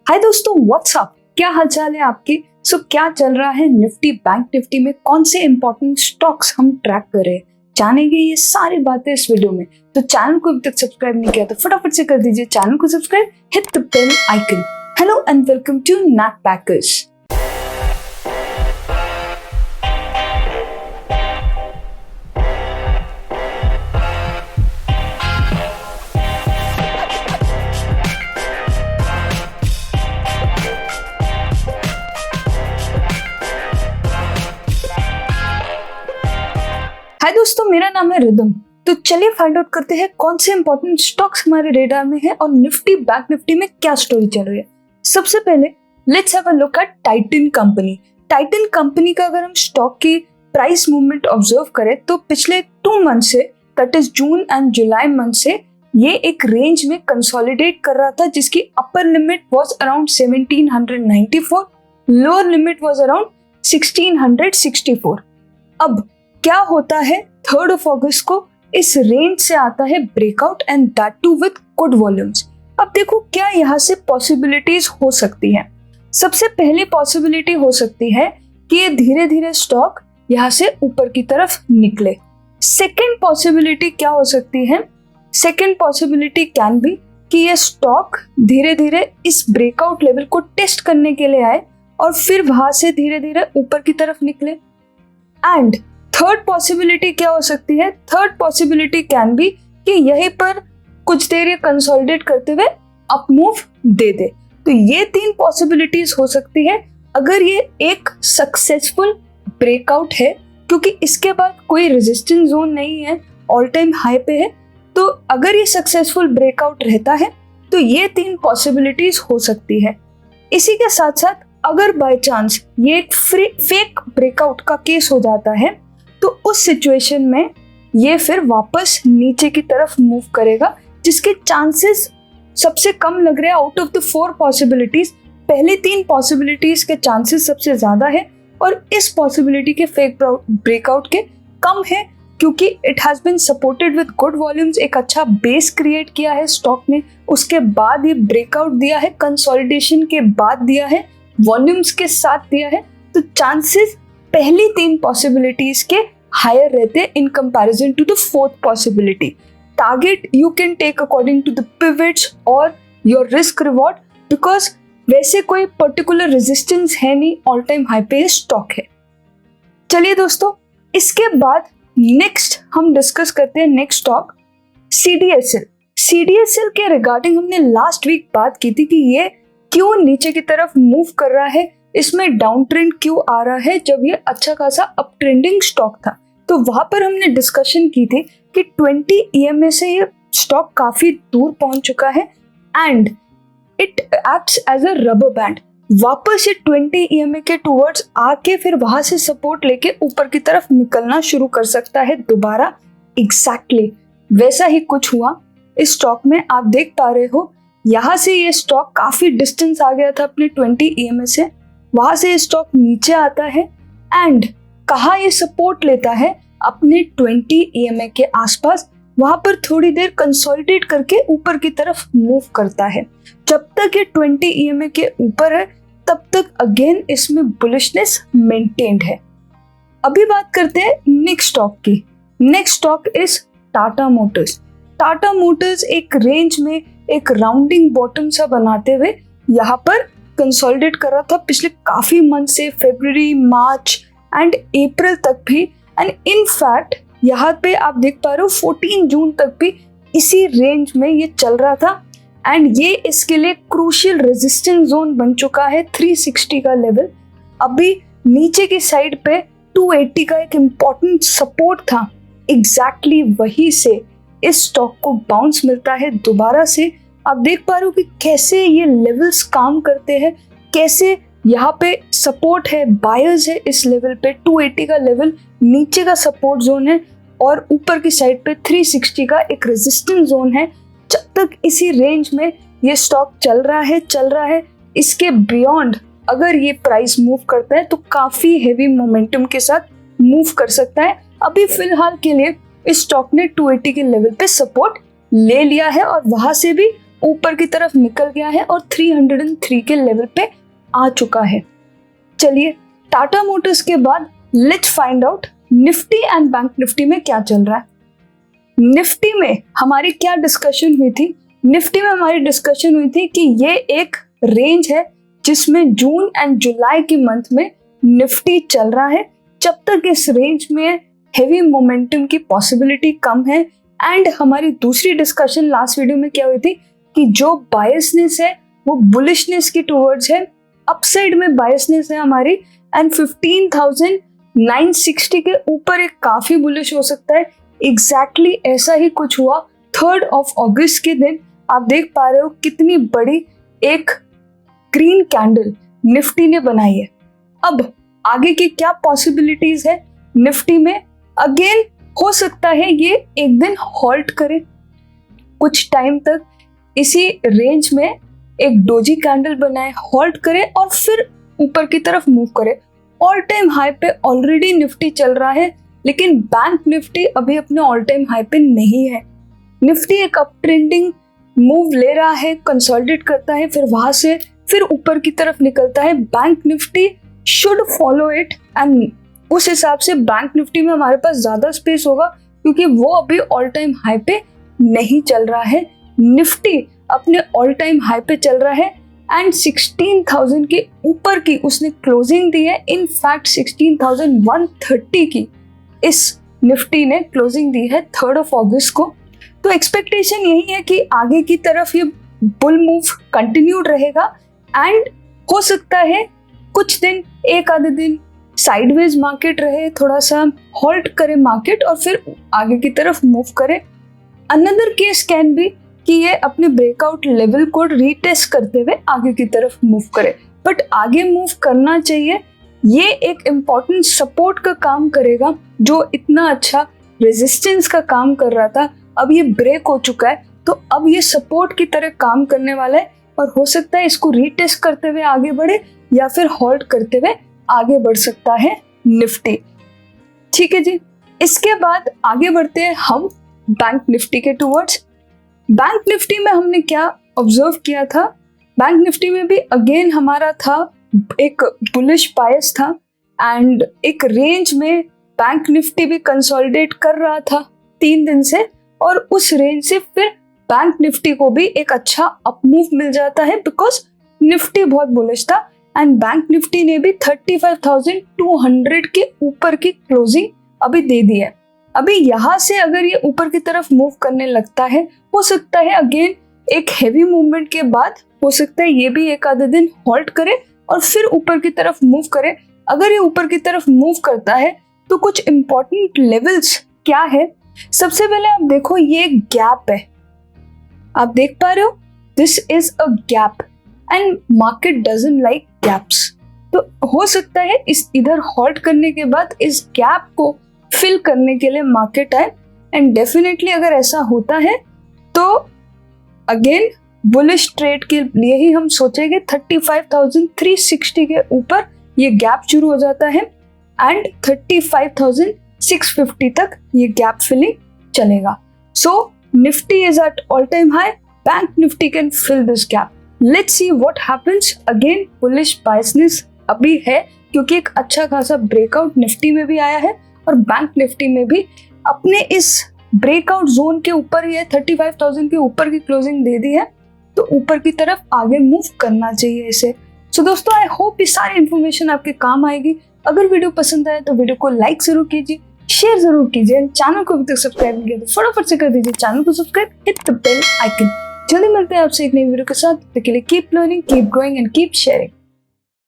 हाय दोस्तों, व्हाट्सअप, क्या हालचाल है आपके। क्या चल रहा है निफ्टी बैंक निफ्टी में, कौन से इंपॉर्टेंट स्टॉक्स हम ट्रैक कर रहे हैं, जानेंगे ये सारी बातें इस वीडियो में। तो चैनल को अभी तक सब्सक्राइब नहीं किया तो फटाफट से कर दीजिए चैनल को subscribe, hit the bell icon. Hello and welcome to Nat Packers. Hi दोस्तों, मेरा नाम है रिदम। तो चलिए फाइंड आउट करते हैं कौन से इंपॉर्टेंट स्टॉक्स हमारे रेडार में है और निफ्टी बैंक निफ्टी में क्या स्टोरी चल रही है। सबसे पहले let's have a look at Titan company. Titan company का अगर हम स्टॉक की प्राइस मूवमेंट ऑब्जर्व करें तो पिछले 2 मंथ से, that is June and July month से, ये एक रेंज में कंसोलिडेट कर रहा था जिसकी upper limit was around 1794, lower limit was around 1664। अब क्या होता है 3 अगस्त को इस रेंज से आता है breakout and that too with good volumes. अब देखो क्या यहाँ से पॉसिबिलिटीज हो सकती है। सबसे पहली पॉसिबिलिटी हो सकती है कि ये धीरे धीरे स्टॉक यहाँ से ऊपर की तरफ निकले। सेकेंड पॉसिबिलिटी क्या हो सकती है, सेकेंड पॉसिबिलिटी कैन बी कि ये स्टॉक धीरे धीरे इस ब्रेकआउट लेवल को टेस्ट करने के लिए आए और फिर वहां से धीरे धीरे ऊपर की तरफ निकले। एंड थर्ड पॉसिबिलिटी क्या हो सकती है, थर्ड पॉसिबिलिटी कैन बी कि यहीं पर कुछ देर ये कंसोलिडेट करते हुए अप मूव दे दे। तो ये 3 पॉसिबिलिटीज हो सकती है अगर ये एक सक्सेसफुल ब्रेकआउट है, क्योंकि इसके बाद कोई रेजिस्टेंस जोन नहीं है, ऑल टाइम हाई पे है। तो अगर ये सक्सेसफुल ब्रेकआउट रहता है तो ये 3 पॉसिबिलिटीज हो सकती है। इसी के साथ साथ अगर बाय चांस ये एक फेक ब्रेकआउट का केस हो जाता है तो उस सिचुएशन में ये फिर वापस नीचे की तरफ मूव करेगा, जिसके चांसेस सबसे कम लग रहे हैं आउट ऑफ द 4 पॉसिबिलिटीज। पहले 3 पॉसिबिलिटीज के चांसेस सबसे ज्यादा है और इस पॉसिबिलिटी के फेक ब्रेकआउट के कम है, क्योंकि it has been supported with good volumes. एक अच्छा बेस क्रिएट किया है स्टॉक ने, उसके बाद ये ब्रेकआउट दिया है, कंसोलिडेशन के बाद दिया है, वॉल्यूम्स के साथ दिया है। तो चांसेस पहली 3 पॉसिबिलिटीज के हायर रहते हैं in comparison to the 4th possibility. Target you can take according to the pivots और योर रिस्क रिवॉर्ड, बिकॉज वैसे कोई पर्टिकुलर रेजिस्टेंस है नहीं, ऑल टाइम हाई पे स्टॉक है। चलिए दोस्तों, इसके बाद नेक्स्ट हम डिस्कस करते हैं नेक्स्ट स्टॉक CDSL। CDSL के रिगार्डिंग हमने लास्ट वीक बात की थी कि ये क्यों नीचे की तरफ मूव कर रहा है, इसमें डाउन ट्रेंड क्यों आ रहा है जब ये अच्छा खासा अप ट्रेंडिंग स्टॉक था। तो वहां पर हमने डिस्कशन की थी कि 20 EMA से ये स्टॉक काफी दूर पहुंच चुका है and it acts as a rubber band. वापस ये 20 EMA के टूवर्ड्स आके फिर वहां से सपोर्ट लेके ऊपर की तरफ निकलना शुरू कर सकता है दोबारा। एग्जैक्टली वैसा ही कुछ हुआ इस स्टॉक में। आप देख पा रहे हो यहाँ से ये स्टॉक काफी डिस्टेंस आ गया था अपने 20 EMA से, वहां से ये स्टॉक नीचे आता है एंड कहाँ ये सपोर्ट लेता है अपने 20 EMA के आसपास, वहां पर थोड़ी देर कंसोलिडेट करके ऊपर की तरफ मूव करता है। जब तक ये 20 EMA के ऊपर है तब तक अगेन इसमें बुलिशनेस मेंटेन्ड है। अभी बात करते हैं नेक्स्ट स्टॉक की। Next stock is Tata Motors. Tata Motors एक रेंज में एक राउंडिंग बॉटम सा बनाते हुए यहाँ पर कंसोलिडेट कर रहा था पिछले काफी मंथ से, फरवरी, मार्च एंड अप्रैल तक भी। एंड इन फैक्ट यहाँ पे आप देख पा रहे हो 14 जून तक भी इसी रेंज में ये चल रहा था एंड ये इसके लिए क्रूशियल रेजिस्टेंस जोन बन चुका है 360 का लेवल। अभी नीचे की साइड पे 280 का एक इम्पॉर्टेंट सपोर्ट था, एग्जैक्टली वही से इस स्टॉक को बाउंस मिलता है दोबारा से। आप देख पा रहे हो कि कैसे ये लेवल्स काम करते हैं, कैसे यहाँ पे सपोर्ट है, बायर्स है इस लेवल पे, 280 का लेवल नीचे का सपोर्ट जोन है और ऊपर की साइड पे 360 का एक रेजिस्टेंस जोन है। जब तक इसी रेंज में ये स्टॉक चल रहा है, इसके बियॉन्ड अगर ये प्राइस मूव करता है तो काफी हेवी मोमेंटम के साथ मूव कर सकता है। अभी फिलहाल के लिए इस स्टॉक ने 280 के लेवल पे सपोर्ट ले लिया है और वहां से भी ऊपर की तरफ निकल गया है और 303 के लेवल पे आ चुका है। चलिए टाटा मोटर्स के बाद let's find out Nifty and bank Nifty में क्या चल रहा है। निफ्टी में हमारी क्या डिस्कशन हुई थी? निफ्टी में हमारी डिस्कशन हुई थी कि ये एक रेंज है जिसमें जून एंड जुलाई के मंथ में निफ्टी चल रहा है। जब तक इस रेंज में हेवी मोमेंटम की पॉसिबिलिटी कम है। एंड हमारी दूसरी डिस्कशन लास्ट वीडियो में क्या हुई थी कि जो बायसनेस है वो बुलिशनेस की टुवर्ड्स है, अपसाइड में बायसनेस है हमारी, एंड 15,960 के ऊपर एक काफी बुलिश हो सकता है। एग्जैक्टली ऐसा ही कुछ हुआ 3rd of August के दिन। आप देख पा रहे हो कितनी बड़ी एक ग्रीन कैंडल निफ्टी ने बनाई है। अब आगे की क्या पॉसिबिलिटीज है निफ्टी में? अगेन हो सकता है ये एक दिन हॉल्ट करे, कुछ टाइम तक इसी रेंज में एक डोजी कैंडल बनाए, हॉल्ट करे और फिर ऊपर की तरफ मूव करे। ऑल टाइम हाई पे ऑलरेडी निफ्टी चल रहा है, लेकिन बैंक निफ्टी अभी अपने ऑल टाइम हाई पे नहीं है। निफ्टी एक अप ट्रेंडिंग मूव ले रहा है, कंसोलिडेट करता है, फिर वहां से फिर ऊपर की तरफ निकलता है। Bank Nifty should follow it and उस हिसाब से बैंक निफ्टी में हमारे पास ज्यादा स्पेस होगा क्योंकि वो अभी ऑल टाइम हाई पे नहीं चल रहा है। निफ्टी अपने ऑल टाइम हाई पे चल रहा है एंड 16,000 के ऊपर की उसने क्लोजिंग दी है। इनफैक्ट 16,130 की इस निफ्टी ने क्लोजिंग दी है 3rd of August को। तो एक्सपेक्टेशन यही है कि आगे की तरफ ये बुल मूव कंटिन्यूड रहेगा एंड हो सकता है कुछ दिन, एक आधे दिन साइडवेज मार्केट रहे, थोड़ा सा हॉल्ट करे मार्केट और फिर आगे की तरफ मूव करे। अनदर केस कैन बी कि ये अपने ब्रेकआउट लेवल को रीटेस्ट करते हुए आगे की तरफ मूव करे, बट आगे मूव करना चाहिए। ये एक इम्पॉर्टेंट सपोर्ट का काम करेगा जो इतना अच्छा रेजिस्टेंस का काम कर रहा था, अब ये ब्रेक हो चुका है तो अब ये सपोर्ट की तरह काम करने वाला है और हो सकता है इसको रीटेस्ट करते हुए आगे बढ़े या फिर होल्ड करते हुए आगे बढ़ सकता है निफ्टी। ठीक है जी, इसके बाद आगे बढ़ते हैं हम बैंक निफ्टी के टुवर्ड्स। बैंक निफ्टी में हमने क्या ऑब्जर्व किया था? बैंक निफ्टी में भी अगेन हमारा था एक बुलिश बायस था एंड एक रेंज में बैंक निफ्टी भी कंसोलिडेट कर रहा था 3 दिन से और उस रेंज से फिर बैंक निफ्टी को भी एक अच्छा अप मूव मिल जाता है बिकॉज निफ्टी बहुत बुलिश था एंड बैंक निफ्टी ने भी 35,200 के ऊपर की क्लोजिंग अभी दे दी है। अभी यहाँ से अगर ये ऊपर की तरफ मूव करने लगता है, हो सकता है अगेन एक हेवी मूवमेंट के बाद हो सकता है ये भी एक आधे दिन हॉल्ट करे और फिर ऊपर की तरफ मूव करे। अगर ये ऊपर की तरफ मूव करता है तो कुछ इंपॉर्टेंट लेवल्स क्या है? सबसे पहले आप देखो ये एक गैप है, आप देख पा रहे हो, this is a gap and market doesn't like gaps. तो हो सकता है इस इधर हॉल्ट करने के बाद इस गैप को फिल करने के लिए मार्केट आए एंड डेफिनेटली अगर ऐसा होता है तो अगेन बुलिश ट्रेड के लिए ही हम सोचेंगे। 35,360 के ऊपर ये गैप शुरू हो जाता है एंड 35,650 तक ये गैप फिलिंग चलेगा। So Nifty is at all time high, bank Nifty can fill this gap. Let's see what happens. Again bullish biasness अभी है क्योंकि एक अच्छा खासा ब्रेकआउट निफ्टी में भी आया है और बैंक निफ्टी में भी अपने इस ब्रेकआउट जोन के ऊपर ही है, 35,000 के ऊपर की क्लोजिंग दे दी है तो ऊपर की तरफ आगे मूव करना चाहिए इसे। सो दोस्तों आई होप ये सारी इन्फॉर्मेशन आपके काम आएगी। अगर वीडियो पसंद आए तो वीडियो को लाइक जरूर कीजिए, शेयर जरूर कीजिए, चैनल को अभी तक सब्सक्राइब नहीं किया तो फटाफट से कर दीजिए चैनल को subscribe, hit the bell icon. जल्दी मिलते हैं आपसे एक नई वीडियो के साथ, तब तक के लिए keep learning, keep growing and keep sharing.